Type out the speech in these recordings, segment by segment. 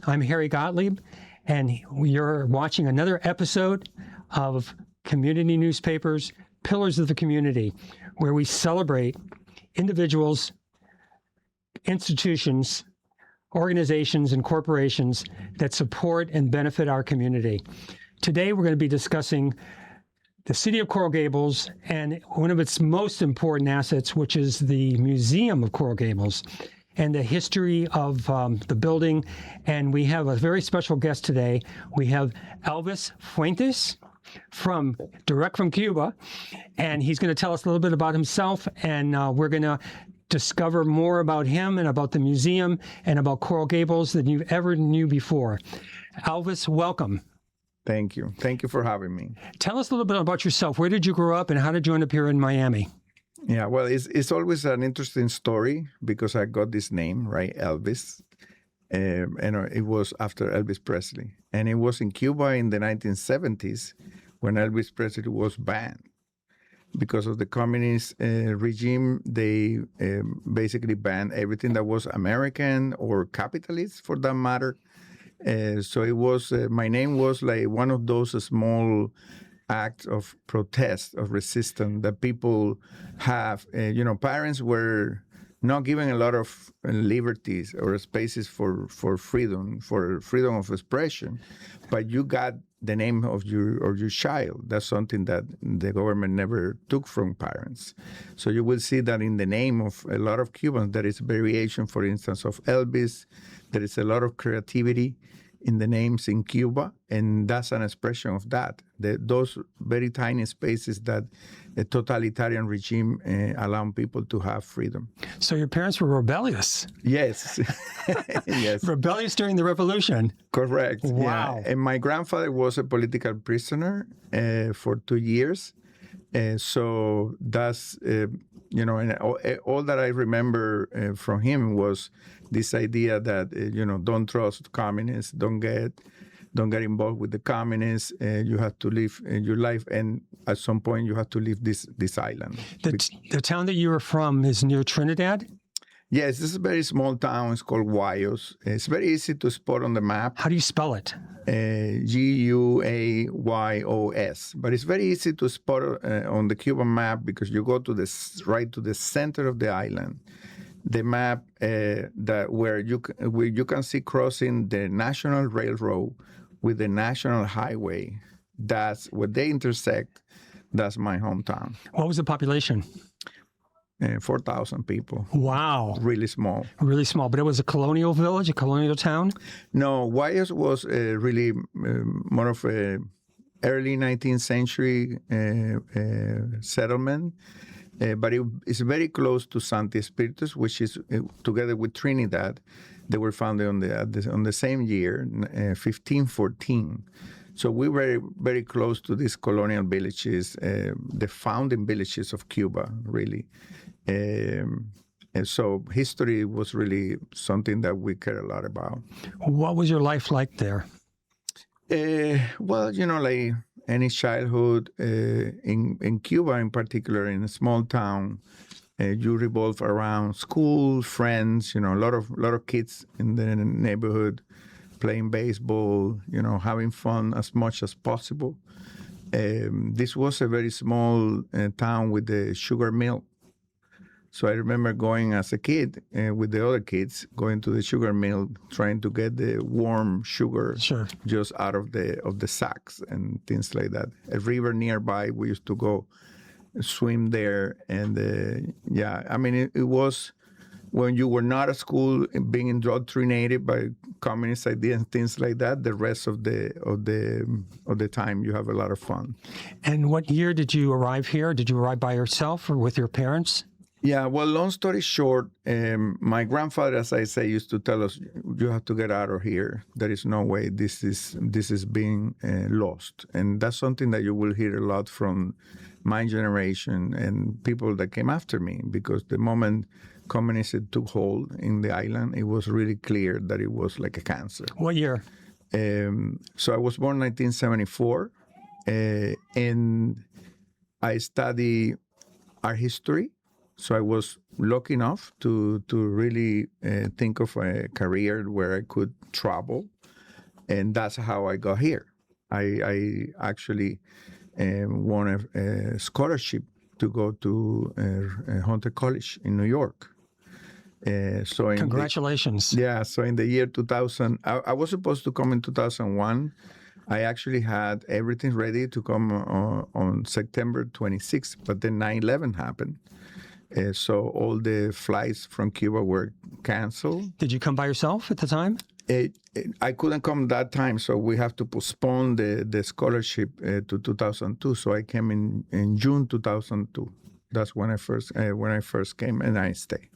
I'm Harry Gottlieb, and you're watching another episode of Community Newspapers, Pillars of the Community, where we celebrate individuals, institutions, organizations, and corporations that support and benefit our community. Today, we're going to be discussing the city of Coral Gables and one of its most important assets, which is the Museum of Coral Gables, and the history of the building. And we have a very special guest today. We have Elvis Fuentes direct from Cuba, and he's going to tell us a little bit about himself, and we're going to discover more about him and about the museum and about Coral Gables than you ever knew before. Elvis, welcome. Thank you. Thank you for having me. Tell us a little bit about yourself. Where did you grow up and how did you end up here in Miami? Yeah, well, it's always an interesting story because I got this name, right, Elvis. And it was after Elvis Presley. And it was in Cuba in the 1970s when Elvis Presley was banned. Because of the communist regime, they basically banned everything that was American or capitalist, for that matter. So it was, my name was like one of those small acts of protest, of resistance that people have. Parents were not given a lot of liberties or spaces for freedom of expression, but you got the name of your child. That's something that the government never took from parents. So you will see that in the name of a lot of Cubans, there is variation, for instance, of Elvis. There is a lot of creativity in the names in Cuba, and that's an expression of that. Those very tiny spaces that a totalitarian regime allow people to have freedom. So your parents were rebellious. Yes. Yes. Rebellious during the revolution. Correct. Wow. Yeah. And my grandfather was a political prisoner for 2 years. So that's, and all that I remember from him was this idea that, don't trust communists, don't get involved with the communists. You have to live your life, and at some point you have to leave this island. The town that you were from is near Trinidad? Yes, this is a very small town. It's called Guayos. It's very easy to spot on the map. How do you spell it? Guayos. But it's very easy to spot on the Cuban map because you go to right to the center of the island. The map where you can see crossing the National Railroad with the National Highway. That's where they intersect. That's my hometown. What was the population? 4,000 people. Wow. Really small. Really small. But it was a colonial village, a colonial town? No, Guayos was really more of a early 19th century settlement. But it's very close to Santi Espiritus, which is together with Trinidad. They were founded on the same year, 1514. So we were very close to these colonial villages, the founding villages of Cuba, really. And so history was really something that we care a lot about. What was your life like there? Well, like any childhood in Cuba in particular, in a small town, you revolve around school, friends, a lot of kids in the neighborhood playing baseball, having fun as much as possible. This was a very small town with a sugar mill. So I remember going as a kid with the other kids, going to the sugar mill, trying to get the warm sugar just out of the sacks and things like that. A river nearby, we used to go swim there. And it was when you were not at school, being indoctrinated by communist ideas and things like that. The rest of the time, you have a lot of fun. And what year did you arrive here? Did you arrive by yourself or with your parents? Yeah, well, long story short, my grandfather, as I say, used to tell us, you have to get out of here. There is no way this is being lost. And that's something that you will hear a lot from my generation and people that came after me, because the moment communism took hold in the island, it was really clear that it was like a cancer. What year? So I was born in 1974, and I study art history. So I was lucky enough to really think of a career where I could travel, and that's how I got here. I actually won a scholarship to go to Hunter College in New York. So Congratulations. so in the year 2000, I was supposed to come in 2001. I actually had everything ready to come on September 26th, but then 9/11 happened. So all the flights from Cuba were canceled. Did you come by yourself at the time? I couldn't come that time, so we have to postpone the scholarship to 2002. So I came in June 2002. That's when I first came, and I stayed.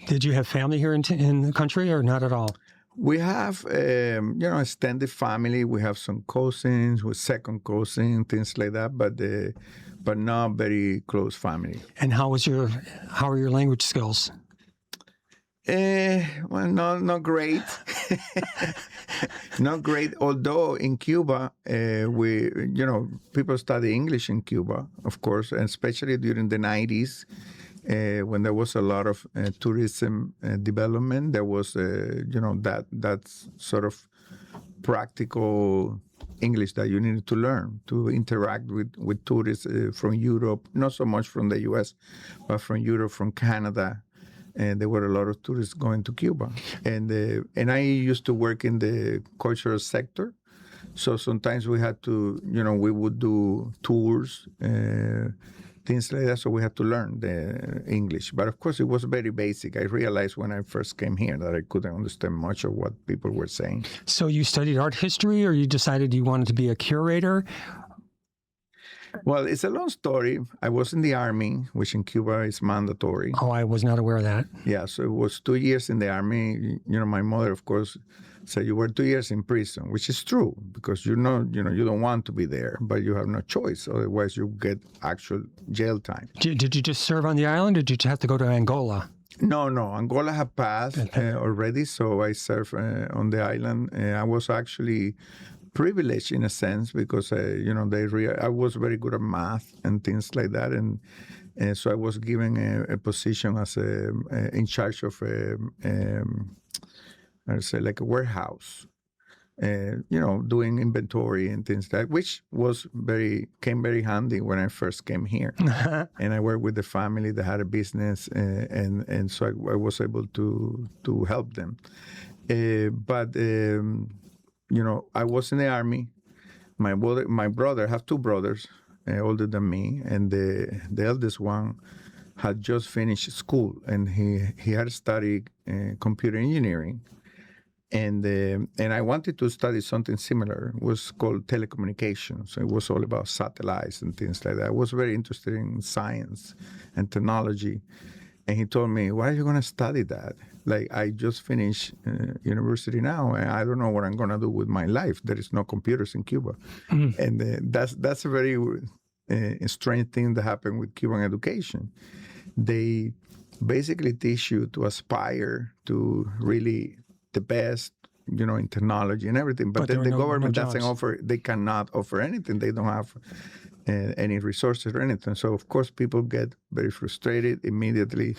Did you have family here in the country, or not at all? We have, extended family. We have some cousins, with second cousins, things like that, but not very close family. And how are your language skills? Well, not great. Not great. Although in Cuba, people study English in Cuba, of course, and especially during the 90s. When there was a lot of tourism development, there was, that sort of practical English that you needed to learn to interact with tourists from Europe, not so much from the U.S., but from Europe, from Canada. And there were a lot of tourists going to Cuba. And I used to work in the cultural sector. So sometimes we had to, we would do tours, things like that, so we had to learn the English. But of course, it was very basic. I realized when I first came here that I couldn't understand much of what people were saying. So you studied art history, or you decided you wanted to be a curator? Well, it's a long story. I was in the Army, which in Cuba is mandatory. Oh, I was not aware of that. Yeah, so it was 2 years in the Army. My mother, of course, said you were 2 years in prison, which is true, because you don't want to be there, but you have no choice. Otherwise, you get actual jail time. Did you just serve on the island, or did you have to go to Angola? No. Angola had passed already, so I served on the island. I was actually privileged in a sense because, I was very good at math and things like that. And so I was given a position as in charge of like a warehouse, doing inventory and things like that, which came very handy when I first came here. And I worked with the family that had a business, and so I was able to help them. But I was in the Army. My brother, I have two brothers, older than me, and the eldest one had just finished school, and he had studied computer engineering. And I wanted to study something similar. It was called telecommunications. So it was all about satellites and things like that. I was very interested in science and technology. And he told me, why are you going to study that? Like, I just finished university now, and I don't know what I'm going to do with my life. There is no computers in Cuba. Mm. And that's a very strange thing that happened with Cuban education. They basically teach you to aspire to really the best, in technology and everything. But then the government doesn't offer, they cannot offer anything. They don't have any resources or anything. So, of course, people get very frustrated immediately.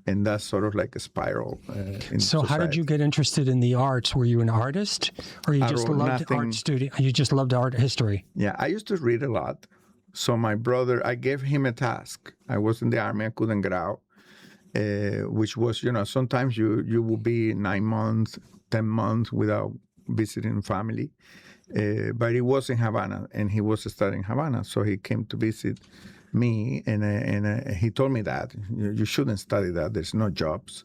And that's sort of like a spiral. So how did you get interested in the arts? Were you an artist, or you just loved art studio? You just loved art history? Yeah, I used to read a lot. So my brother, I gave him a task. I was in the Army. I couldn't get out. Which was, sometimes you will be 9 months, 10 months without visiting family. But he was in Havana, and he was studying Havana. So he came to visit me, and he told me that you shouldn't study that. There's no jobs.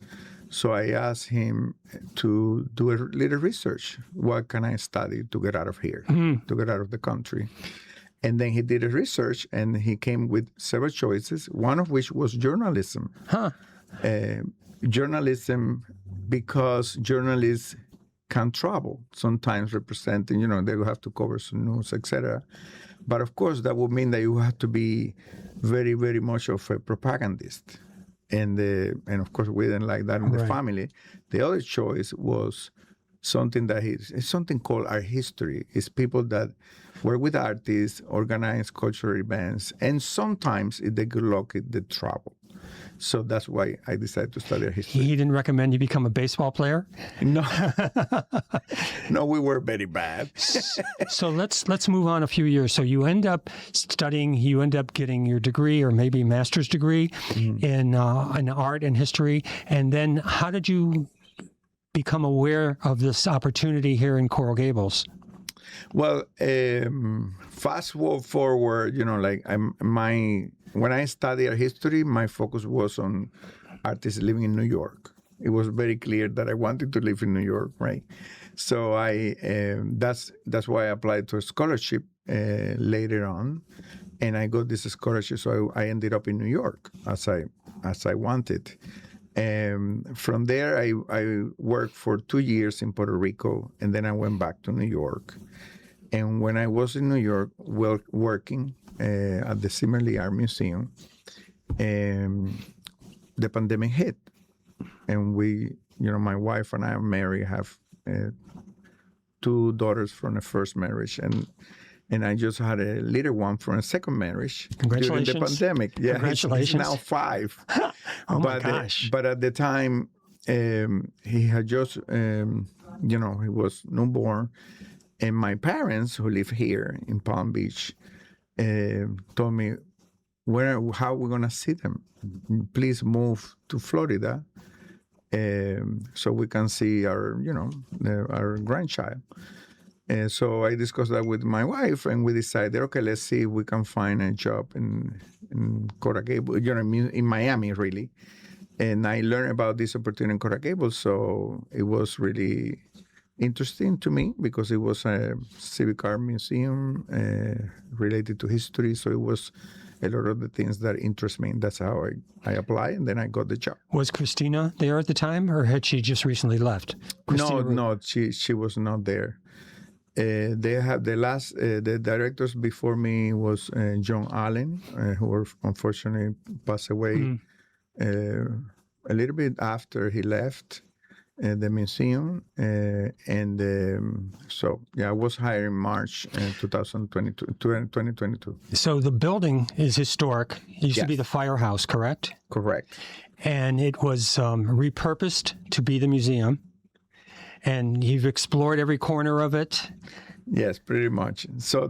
So I asked him to do a little research. What can I study to get out of here, to get out of the country? And then he did a research, and he came with several choices, one of which was journalism. Huh. Journalism, because journalists can travel, sometimes representing, they will have to cover some news, etc. But of course, that would mean that you have to be very, very much of a propagandist. And of course, we didn't like that in the family. The other choice was something it's something called art history. It's people that work with artists, organize cultural events, and sometimes, if they get lucky, they travel. So that's why I decided to study history. He didn't recommend you become a baseball player? No, no, we were very bad. So let's move on a few years. So you end up studying, you end up getting your degree or maybe master's degree in art and history. And then how did you become aware of this opportunity here in Coral Gables? Well, fast forward, like when I studied art history, my focus was on artists living in New York. It was very clear that I wanted to live in New York, right? So that's why I applied to a scholarship later on, and I got this scholarship. So I ended up in New York as I wanted. From there, I worked for 2 years in Puerto Rico, and then I went back to New York. And when I was in New York, working at the Zimmerly Art Museum, the pandemic hit, and my wife and I are married, have 2 daughters from the first marriage, and I just had a little one from a second marriage during the pandemic. Yeah, Congratulations. he's now 5. Oh my gosh! But at the time, he had just, he was newborn, and my parents, who live here in Palm Beach, told me, how are we gonna see them? Please move to Florida, so we can see our grandchild. So I discussed that with my wife, and we decided, okay, let's see if we can find a job in Coral Gables, in Miami, really. And I learned about this opportunity in Coral Gables, so it was really interesting to me because it was a civic art museum related to history. So it was a lot of the things that interest me. And that's how I applied, and then I got the job. Was Christina there at the time, or had she just recently left? No, she was not there. They have the directors before me was John Allen, who unfortunately passed away a little bit after he left the museum. I was hired in March 2022. So the building is historic. It used to be Yes. the firehouse, correct? Correct. And it was repurposed to be the museum. And you've explored every corner of it. Yes, pretty much. So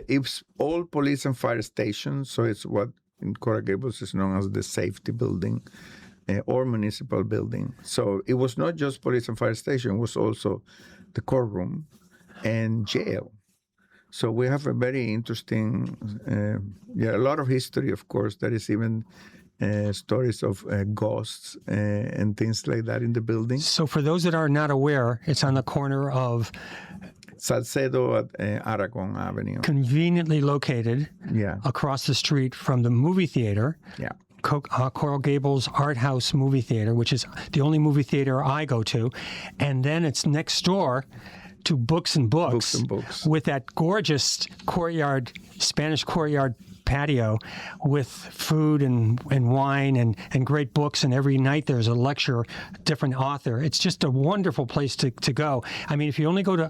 it's all police and fire stations. So it's what in Coral Gables is known as the safety building or municipal building. So it was not just police and fire station. It was also the courtroom and jail. So we have a very interesting, a lot of history, of course. There is even stories of ghosts and things like that in the building. So for those that are not aware, it's on the corner of Salcedo at Aragon Avenue. Conveniently located across the street from the movie theater. Yeah. Coral Gables Art House Movie Theater, which is the only movie theater I go to. And then it's next door to Books and Books. With that gorgeous courtyard, Spanish courtyard patio with food and wine and great books. And every night there's a lecture, different author. It's just a wonderful place to go. I mean, if you only go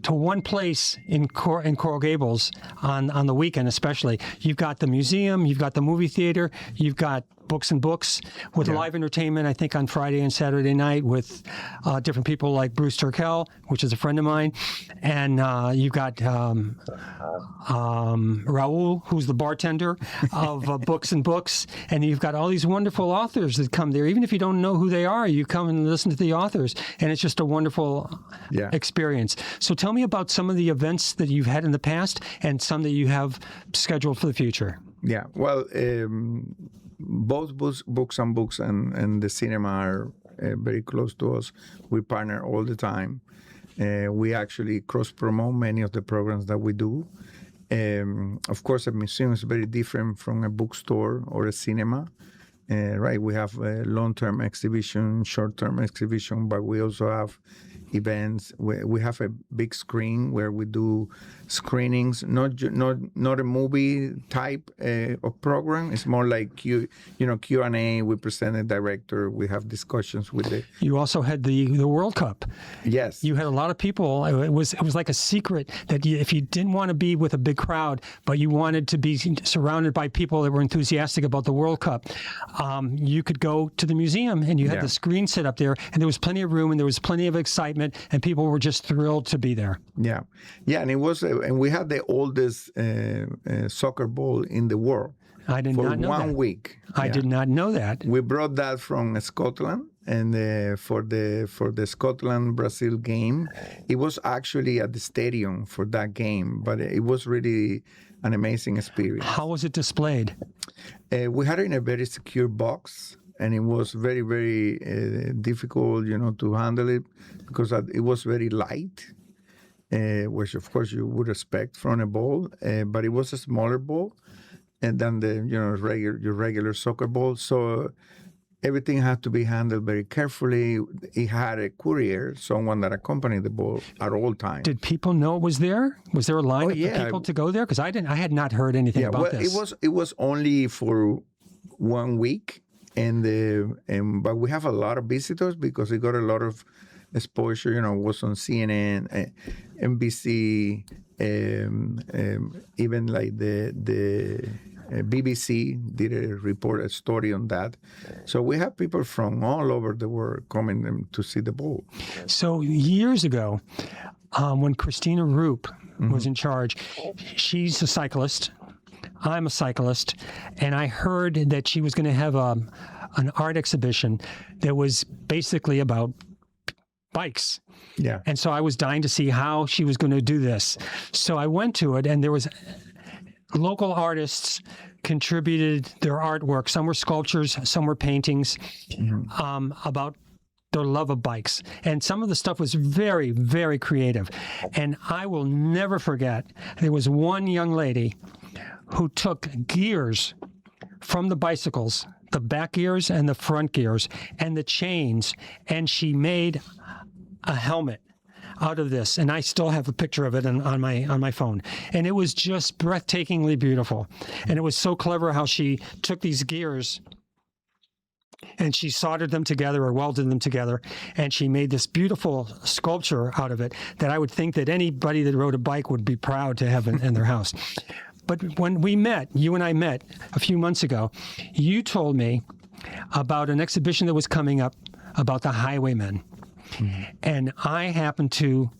to one place in Coral Gables on the weekend especially, you've got the museum, you've got the movie theater, you've got Books and Books with live entertainment, I think, on Friday and Saturday night with different people like Bruce Turkel, which is a friend of mine. And you've got Raul, who's the bartender of Books and Books. And you've got all these wonderful authors that come there. Even if you don't know who they are, you come and listen to the authors. And it's just a wonderful experience. So tell me about some of the events that you've had in the past and some that you have scheduled for the future. Yeah, well, both Books and Books and the cinema are very close to us. We partner all the time. We actually cross-promote many of the programs that we do. Of course, a museum is very different from a bookstore or a cinema. Right, we have a long-term exhibition, short-term exhibition, but we also have events. We have a big screen where we do screenings, not a movie type of program. It's more like Q&A. We present a director. We have discussions with the. You also had the World Cup. Yes. You had a lot of people. It was like a secret that if you didn't want to be with a big crowd, but you wanted to be surrounded by people that were enthusiastic about the World Cup, you could go to the museum and you had the screen set up there, and there was plenty of room and there was plenty of excitement, and people were just thrilled to be there. Yeah, and it was, and we had the oldest soccer ball in the world. I did not know that. For 1 week. I did not know that. We brought that from Scotland, and for the Scotland-Brazil game, it was actually at the stadium for that game, but it was really an amazing experience. How was it displayed? We had it in a very secure box, and it was very, very difficult, to handle it because it was very light, which of course you would expect from a ball, but it was a smaller ball than the your regular soccer ball. So everything had to be handled very carefully. It had a courier, someone that accompanied the ball at all times. Did people know it was there? Was there a line of people to go there? Because I had not heard anything about this. It was only for 1 week, but we have a lot of visitors because it got a lot of exposure. It was on CNN, NBC, even like the BBC did a story on that. So we have people from all over the world coming to see the ball. So years ago, when Christina Roop was in charge, she's a cyclist. I'm a cyclist, and I heard that she was going to have an art exhibition that was basically about bikes. Yeah. And so I was dying to see how she was going to do this. So I went to it, and there was local artists contributed their artwork. Some were sculptures, some were paintings about their love of bikes. And some of the stuff was very, very creative. And I will never forget, there was one young lady who took gears from the bicycles, the back gears and the front gears, and the chains, and she made a helmet out of this, and I still have a picture of it on my phone. And it was just breathtakingly beautiful. And it was so clever how she took these gears and she soldered them together or welded them together, and she made this beautiful sculpture out of it that I would think that anybody that rode a bike would be proud to have in their house. But when you and I met a few months ago, you told me about an exhibition that was coming up about the highwaymen. And I happen to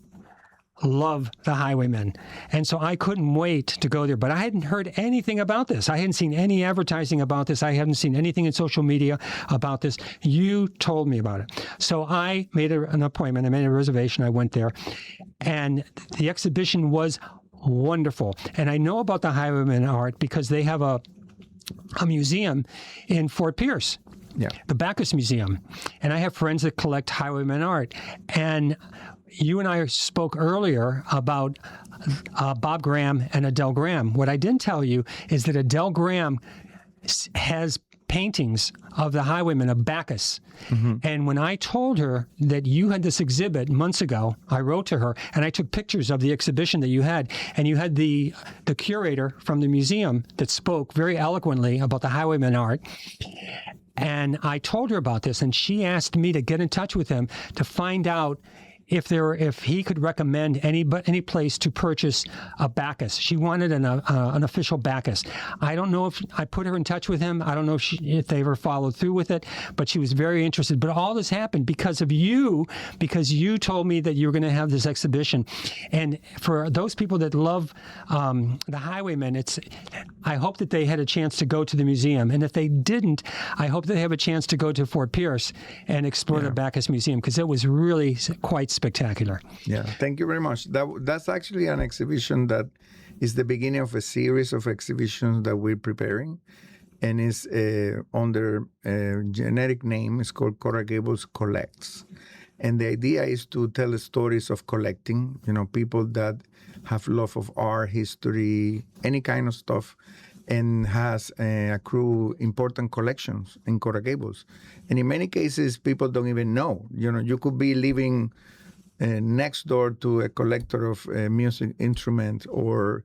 love the highwaymen. And so I couldn't wait to go there. But I hadn't heard anything about this. I hadn't seen any advertising about this. I hadn't seen anything in social media about this. You told me about it. So I made an appointment. I made a reservation. I went there. And the exhibition was wonderful. And I know about the highwaymen art because they have a museum in Fort Pierce. Yeah. The Backus Museum. And I have friends that collect highwayman art. And you and I spoke earlier about Bob Graham and Adele Graham. What I didn't tell you is that Adele Graham has paintings of the highwaymen of Bacchus. And when I told her that you had this exhibit months ago, I wrote to her and I took pictures of the exhibition that you had. And you had the curator from the museum that spoke very eloquently about the highwayman art. And I told her about this, and she asked me to get in touch with him to find out if he could recommend any place to purchase a Bacchus. She wanted an official Bacchus. I don't know if I put her in touch with him. I don't know if they ever followed through with it, but she was very interested. But all this happened because of you, because you told me that you were going to have this exhibition. And for those people that love the highwaymen, I hope that they had a chance to go to the museum. And if they didn't, I hope they have a chance to go to Fort Pierce and explore the Bacchus Museum, because it was really quite spectacular. Yeah, thank you very much. That's actually an exhibition that is the beginning of a series of exhibitions that we're preparing, and is under a generic name. It's called Coral Gables Collects, and the idea is to tell the stories of collecting. People that have love of art, history, any kind of stuff, and has accrue important collections in Coral Gables. And in many cases, people don't even know. You could be living next door to a collector of music instruments or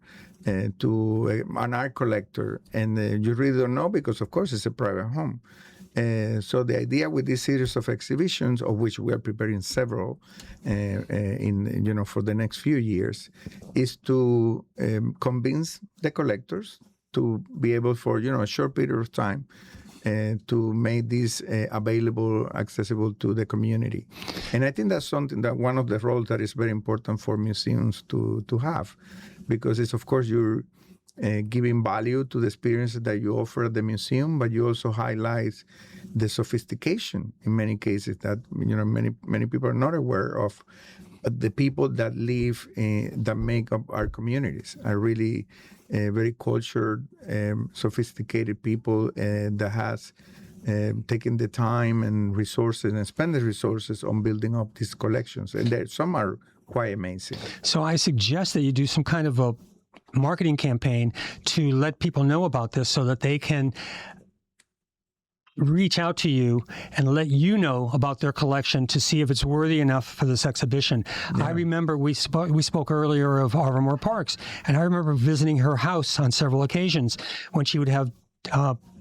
to an art collector, and you really don't know because, of course, it's a private home. So the idea with this series of exhibitions, of which we are preparing several, for the next few years, is to convince the collectors to be able for a short period of time to make this available, accessible to the community. And I think that's something that one of the roles that is very important for museums to have, because it's, of course, you're giving value to the experiences that you offer at the museum, but you also highlight the sophistication in many cases that many people are not aware of. The people that live that make up our communities are really very cultured, sophisticated people that has taken the time and resources and spend the resources on building up these collections, and some are quite amazing. So I suggest that you do some kind of a marketing campaign to let people know about this so that they can reach out to you and let you know about their collection to see if it's worthy enough for this exhibition. Yeah. I remember we spoke earlier of Arvamore Parks, and I remember visiting her house on several occasions when she would have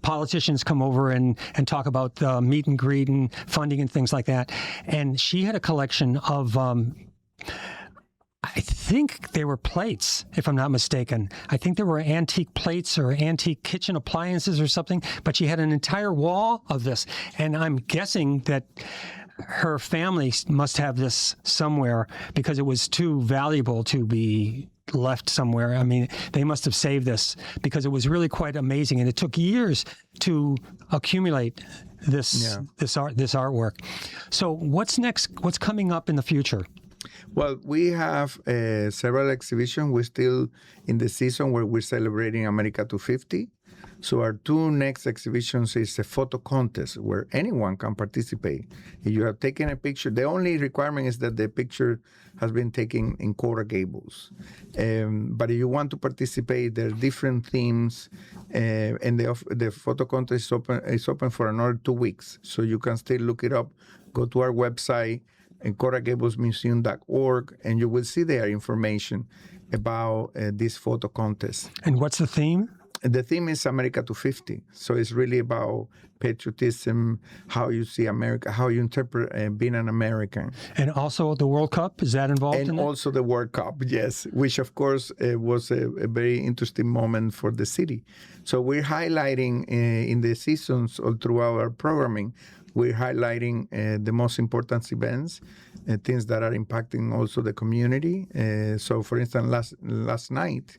politicians come over and talk about meet and greet and funding and things like that. And she had a collection of I think they were plates, if I'm not mistaken. I think there were antique plates or antique kitchen appliances or something, but she had an entire wall of this. And I'm guessing that her family must have this somewhere because it was too valuable to be left somewhere. I mean, they must have saved this because it was really quite amazing. And it took years to accumulate this artwork. So what's next? What's coming up in the future? Well, we have several exhibitions. We're still in the season where we're celebrating America 250. So our two next exhibitions is a photo contest where anyone can participate. If you have taken a picture, the only requirement is that the picture has been taken in Coral Gables. But if you want to participate, there are different themes, and the photo contest is open for another 2 weeks. So you can still look it up. Go to our website, coralgablesmuseum.org, and you will see there information about this photo contest. And what's the theme? The theme is America 250. So it's really about patriotism, how you see America, how you interpret being an American. And also the World Cup, is that involved in it? And also the World Cup, yes, which of course was a very interesting moment for the city. So we're highlighting in the seasons all throughout our programming, we're highlighting the most important events, things that are impacting also the community. So, for instance, last night,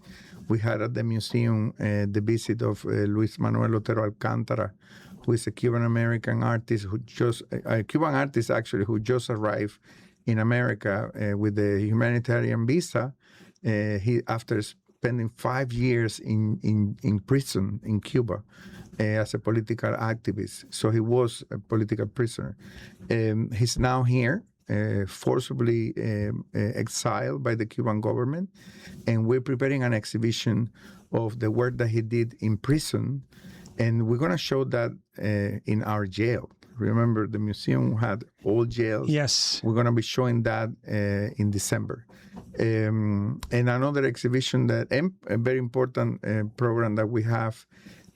we had at the museum the visit of Luis Manuel Otero Alcantara, who is a Cuban-American artist who just arrived in America with the humanitarian visa. He after spending 5 years in prison in Cuba. As a political activist. So he was a political prisoner. He's now here, forcibly exiled by the Cuban government. And we're preparing an exhibition of the work that he did in prison. And we're going to show that in our jail. Remember, the museum had all jails. Yes. We're going to be showing that in December. And another exhibition that a very important program that we have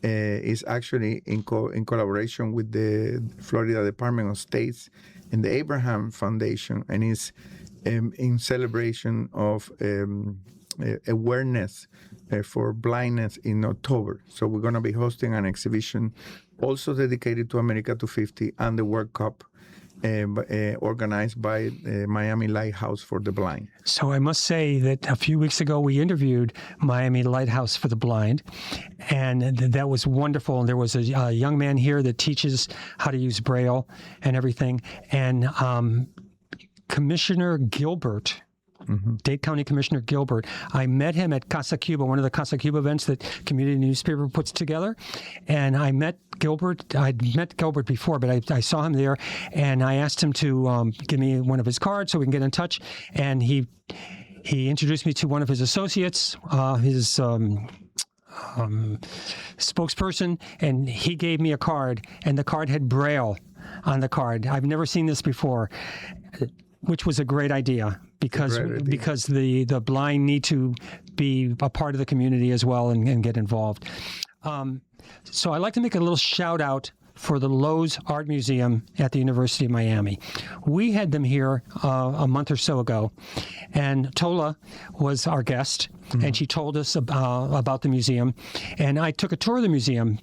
is actually in collaboration with the Florida Department of State and the Abraham Foundation, and is in celebration of awareness for blindness in October. So we're going to be hosting an exhibition also dedicated to America 250 and the World Cup, organized by Miami Lighthouse for the Blind. So I must say that a few weeks ago we interviewed Miami Lighthouse for the Blind, and that was wonderful. And there was a young man here that teaches how to use Braille and everything. And Commissioner Gilbert, Dade County Commissioner Gilbert, I met him at Casa Cuba, one of the Casa Cuba events that community newspaper puts together. And I met Gilbert. I'd met Gilbert before, but I saw him there, and I asked him to give me one of his cards so we can get in touch. And he introduced me to one of his associates, his spokesperson, and he gave me a card, and the card had Braille on the card. I've never seen this before. which was a great idea because the blind need to be a part of the community as well and get involved. So I'd like to make a little shout out for the Lowe's Art Museum at the University of Miami. We had them here a month or so ago, and Tola was our guest, and she told us about the museum, and I took a tour of the museum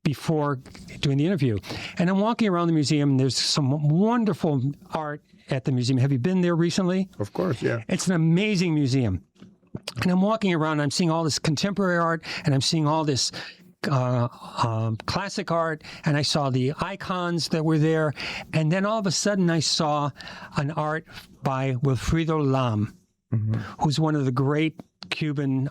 before doing the interview. And I'm walking around the museum, and there's some wonderful art at the museum. Have you been there recently? Of course, yeah. It's an amazing museum. And I'm walking around, and I'm seeing all this contemporary art, and I'm seeing all this classic art, and I saw the icons that were there, and then all of a sudden I saw an art by Wilfredo Lam, who's one of the great Cuban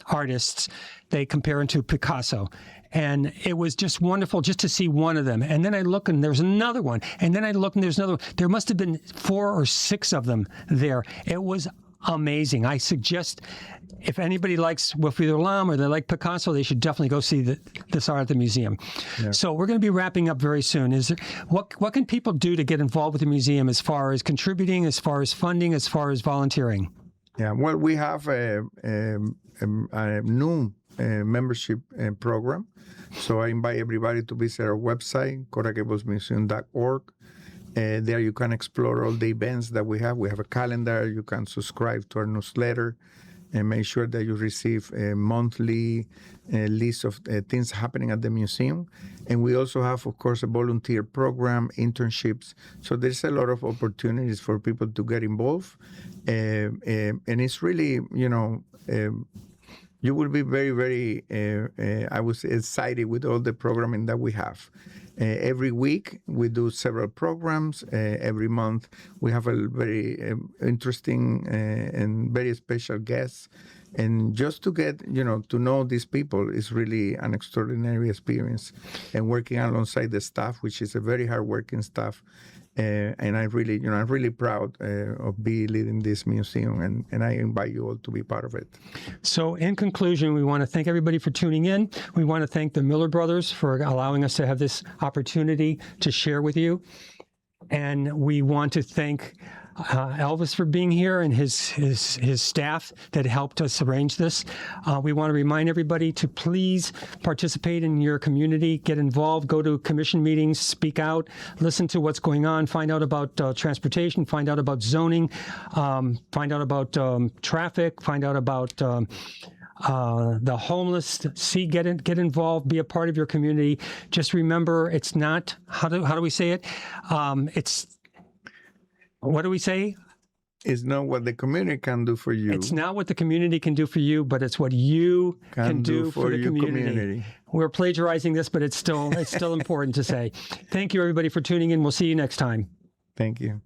artists. They compare him to Picasso, and it was just wonderful just to see one of them. And then I look, and there's another one, and then I look, and there's another one. There must have been 4 or 6 of them there. It was amazing. I suggest if anybody likes Wilfredo Lam or they like Picasso, they should definitely go see this art at the museum. Yeah. So we're going to be wrapping up very soon. What can people do to get involved with the museum as far as contributing, as far as funding, as far as volunteering? Yeah, well, we have a new membership program. So I invite everybody to visit our website, coralgablesmuseum.org. There you can explore all the events that we have. We have a calendar. You can subscribe to our newsletter and make sure that you receive a monthly list of things happening at the museum. And we also have, of course, a volunteer program, internships. So there's a lot of opportunities for people to get involved. And it's really, you will be very, very, I was excited with all the programming that we have. Every week, we do several programs. Every month, we have a very interesting and very special guest. And just to get, to know these people is really an extraordinary experience. And working alongside the staff, which is a very hardworking staff. And I'm really proud of being leading this museum, and I invite you all to be part of it. So in conclusion, we want to thank everybody for tuning in. We want to thank the Miller brothers for allowing us to have this opportunity to share with you. And we want to thank Elvis for being here and his staff that helped us arrange this. We want to remind everybody to please participate in your community, get involved, go to commission meetings, speak out, listen to what's going on, find out about transportation, find out about zoning, find out about traffic, find out about the homeless. Get involved, be a part of your community. Just remember, it's not, how do we say it? What do we say? It's not what the community can do for you. It's not what the community can do for you, but it's what you can do for the community. We're plagiarizing this, but it's still important to say. Thank you, everybody, for tuning in. We'll see you next time. Thank you.